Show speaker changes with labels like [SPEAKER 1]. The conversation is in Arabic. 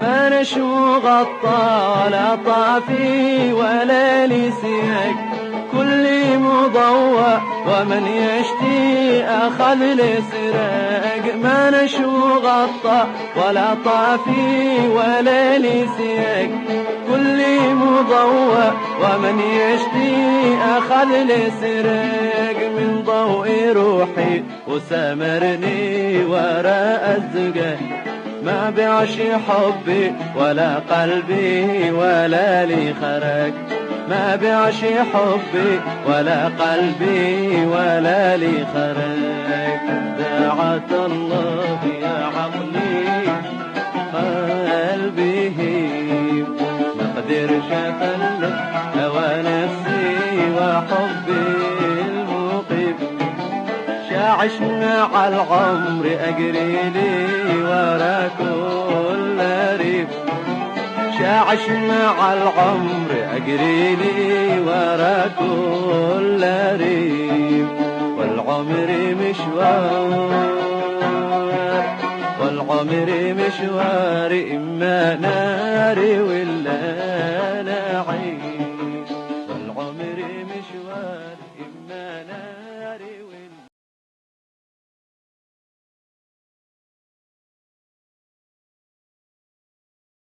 [SPEAKER 1] ما نشو غطى ولا طافي ولا لسيك، كل مضوى ومن يشتي أخذ لسرق. ما نشو غطى ولا طافي ولا لسيك، كل مضوى ومن يشتي أخذ لسرق. من ضوء روحي وسمرني وراء الزقاق، ما بعش حبي ولا قلبي ولا لي خرج. ما بعش حبي ولا قلبي ولا لي خرج. دعت الله يا عقلي قلبي هيب، ما قدرش افلت هوى نفسي وحبي المقيم. شاعش مع العمر أجري لي ورا كل ريف، شاعش مع العمر أجري لي ورا كل ريف. والعمر مشوار، والعمر مشوار، إما ناري